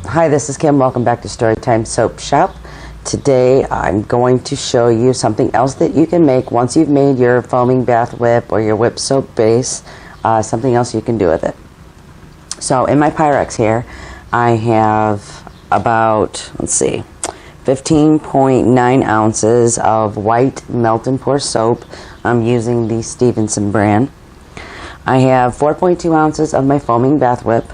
Hi, this is Kim. Welcome back to Storytime Soap Shop. Today I'm going to show you something else that you can make once you've made your foaming bath whip or your whip soap base. Something else you can do with it. So in my Pyrex here, I have about, 15.9 ounces of white melt and pour soap. I'm using the Stevenson brand. I have 4.2 ounces of my foaming bath whip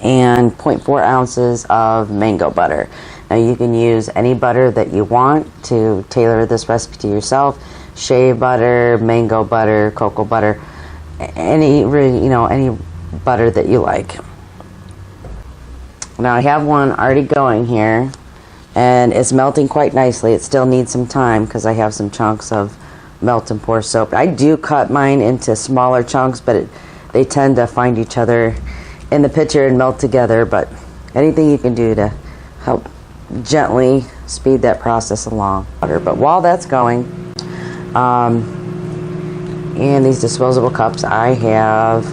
and 0.4 ounces of mango butter. Now you can use any butter that you want to tailor this recipe to yourself. Shea butter, mango butter, cocoa butter, any butter that you like. Now I have one already going here and it's melting quite nicely. It still needs some time because I have some chunks of melt and pour soap. I do cut mine into smaller chunks, but they tend to find each other in the pitcher and melt together. But anything you can do to help gently speed that process along. But while that's going, in these disposable cups, I have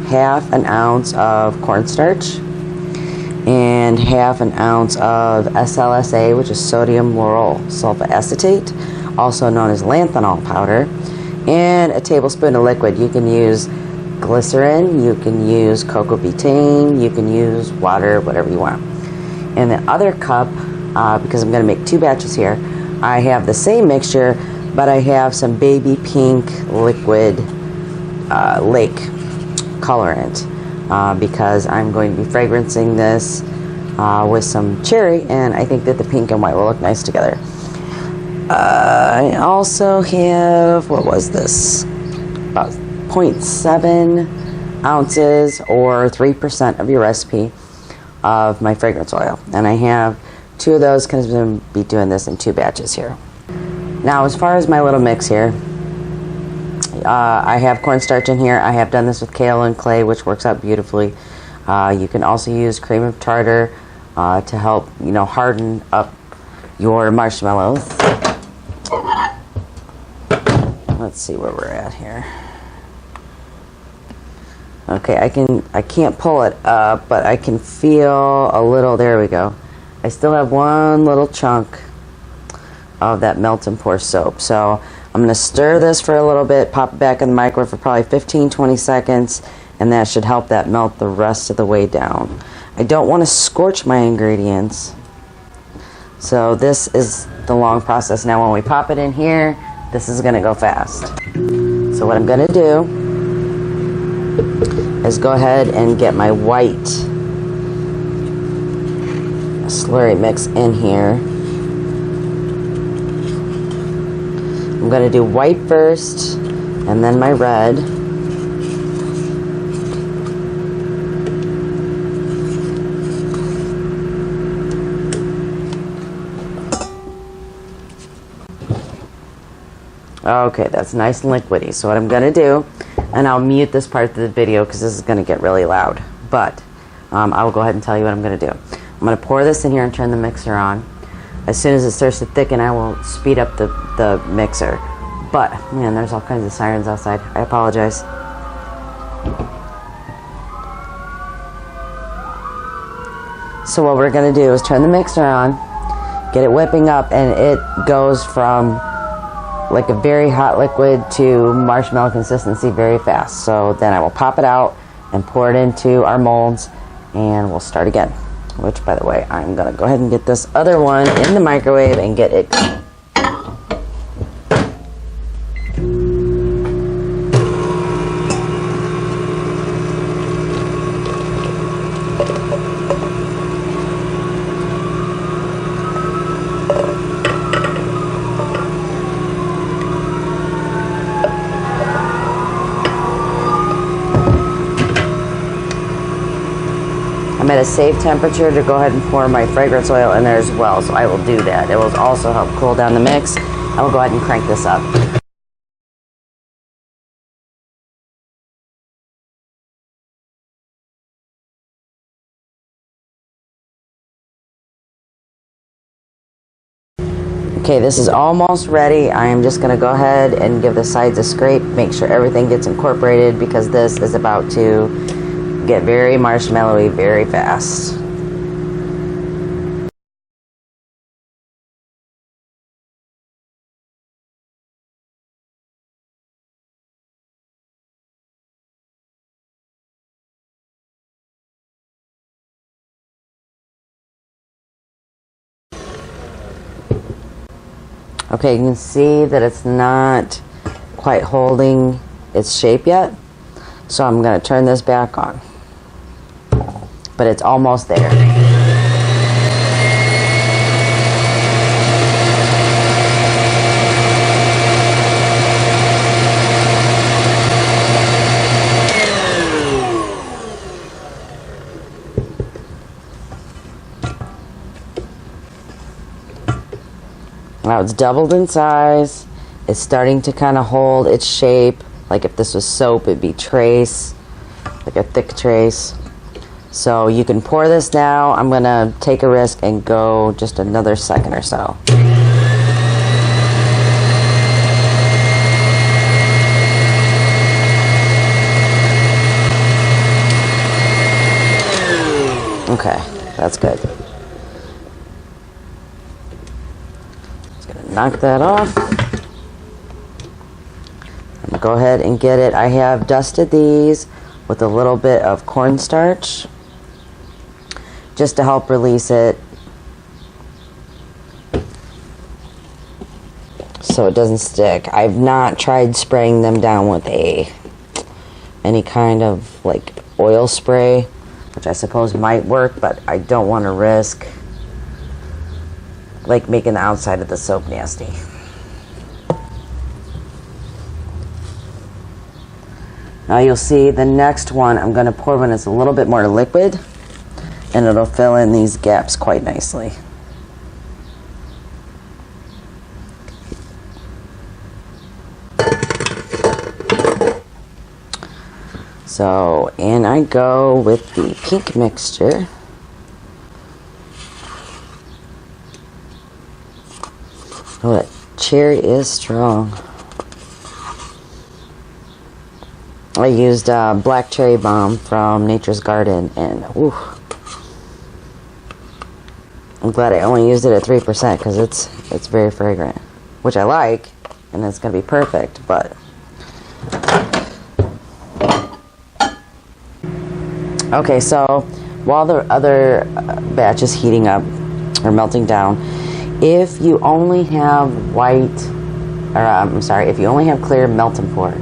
half an ounce of cornstarch and half an ounce of slsa, which is sodium lauryl sulfacetate, also known as lanthanol powder, and a tablespoon of liquid. You can use glycerin, you can use cocoa betaine, you can use water, whatever you want. In the other cup, because I'm going to make two batches here, I have the same mixture, but I have some baby pink liquid lake colorant because I'm going to be fragrancing this with some cherry, and I think that the pink and white will look nice together. I also have, what was this? About 0.7 ounces or 3% of your recipe of my fragrance oil. And I have two of those because I'm going to be doing this in two batches here. Now, as far as my little mix here, I have cornstarch in here. I have done this with kale and clay, which works out beautifully. You can also use cream of tartar to help, harden up your marshmallows. Let's see where we're at here. Okay, I can't pull it up, but I can feel a little. There we go. I still have one little chunk of that melt and pour soap. So I'm going to stir this for a little bit, pop it back in the microwave for probably 15-20 seconds, and that should help that melt the rest of the way down. I don't want to scorch my ingredients, so this is the long process. Now when we pop it in here, this is going to go fast. So what I'm going to do is go ahead and get my white slurry mix in here. I'm going to do white first and then my red. Okay, that's nice and liquidy. So what I'm going to do, and I'll mute this part of the video because this is going to get really loud, but I will go ahead and tell you what I'm going to do. I'm going to pour this in here and turn the mixer on. As soon as it starts to thicken, I will speed up the mixer. But, man, there's all kinds of sirens outside. I apologize. So what we're going to do is turn the mixer on, get it whipping up, and it goes from like a very hot liquid to marshmallow consistency very fast. So then I will pop it out and pour it into our molds, and we'll start again. Which, by the way, I'm going to go ahead and get this other one in the microwave and get it. I'm at a safe temperature to go ahead and pour my fragrance oil in there as well, so I will do that. It will also help cool down the mix. I will go ahead and crank this up. Okay, this is almost ready. I am just going to go ahead and give the sides a scrape, make sure everything gets incorporated, because this is about to get very marshmallowy very fast. Okay, you can see that it's not quite holding its shape yet. So I'm going to turn this back on. But it's almost there. Now it's doubled in size. It's starting to kind of hold its shape. Like if this was soap, it'd be trace, like a thick trace. So you can pour this now. I'm going to take a risk and go just another second or so. Okay, that's good. Just going to knock that off. I'm going to go ahead and get it. I have dusted these with a little bit of cornstarch just to help release it so it doesn't stick. I've not tried spraying them down with any kind of like oil spray, which I suppose might work, but I don't want to risk like making the outside of the soap nasty. Now you'll see the next one I'm going to pour when it's a little bit more liquid, and it'll fill in these gaps quite nicely. So, and I go with the pink mixture. Oh, that cherry is strong. I used black cherry balm from Nature's Garden, and ooh, I'm glad I only used it at 3% because it's very fragrant, which I like, and it's going to be perfect, but okay, so while the other batch is heating up or melting down, if you only have if you only have clear melt and pour,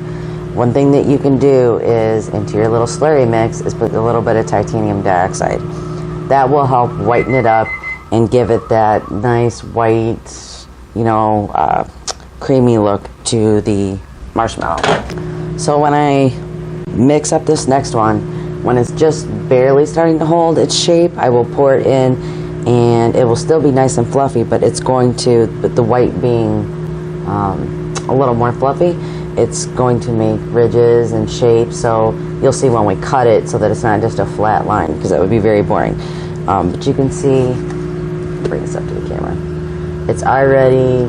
one thing that you can do is into your little slurry mix is put a little bit of titanium dioxide. That will help whiten it up and give it that nice white, creamy look to the marshmallow. So when I mix up this next one, when it's just barely starting to hold its shape, I will pour it in, and it will still be nice and fluffy, but it's going to, with the white being a little more fluffy, it's going to make ridges and shapes, so you'll see when we cut it so that it's not just a flat line, because that would be very boring. But you can see, bring this up to the camera, it's already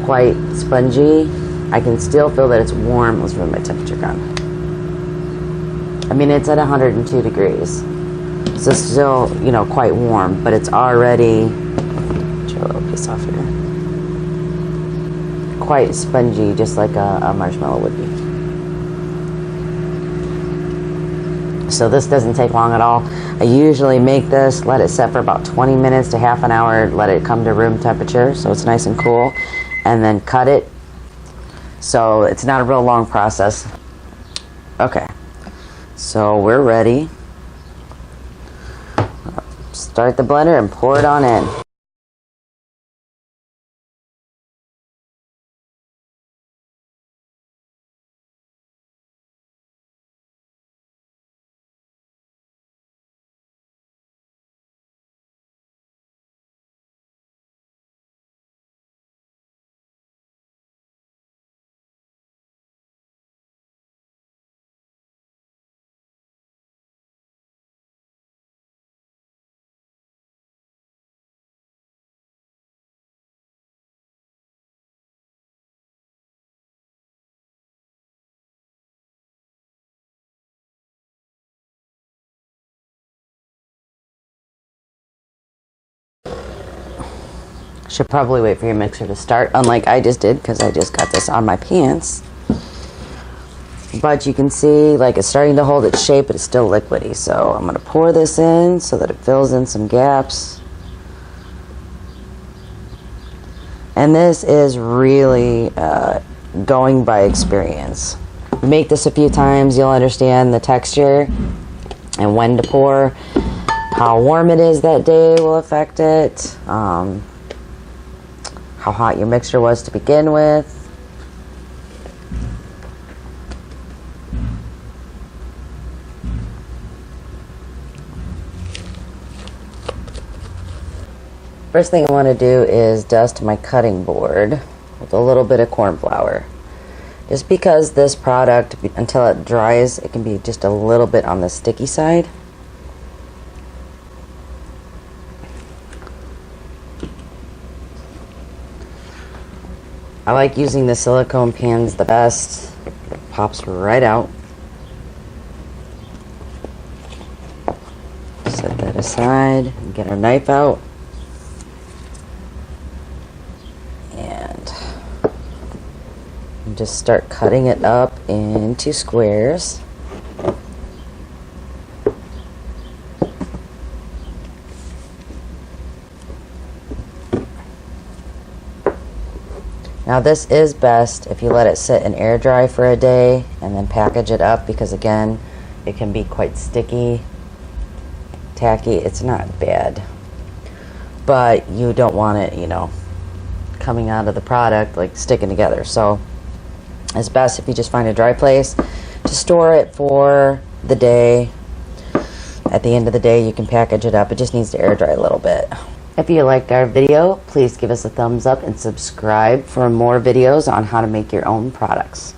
quite spongy. I can still feel that it's warm. Let's move my temperature gun. I mean, it's at 102 degrees, so it's still, quite warm, but it's already, show a little piece off here, quite spongy, just like a marshmallow would be. So this doesn't take long at all. I usually make this, let it set for about 20 minutes to half an hour, let it come to room temperature so it's nice and cool, and then cut it. So it's not a real long process. Okay, so we're ready. Start the blender and pour it on in. Should probably wait for your mixer to start, unlike I just did, because I just got this on my pants. But you can see, like, it's starting to hold its shape, but it's still liquidy. So I'm going to pour this in so that it fills in some gaps. And this is really going by experience. Make this a few times, you'll understand the texture and when to pour. How warm it is that day will affect it. How hot your mixture was to begin with. First thing I want to do is dust my cutting board with a little bit of corn flour. Just because this product, until it dries, it can be just a little bit on the sticky side. I like using the silicone pans the best. It pops right out. Set that aside and get our knife out. And just start cutting it up into squares. Now this is best if you let it sit and air dry for a day and then package it up, because again, it can be quite sticky, tacky. It's not bad, but you don't want it, you know, coming out of the product like sticking together. So it's best if you just find a dry place to store it for the day. At the end of the day, you can package it up. It just needs to air dry a little bit. If you liked our video, please give us a thumbs up and subscribe for more videos on how to make your own products.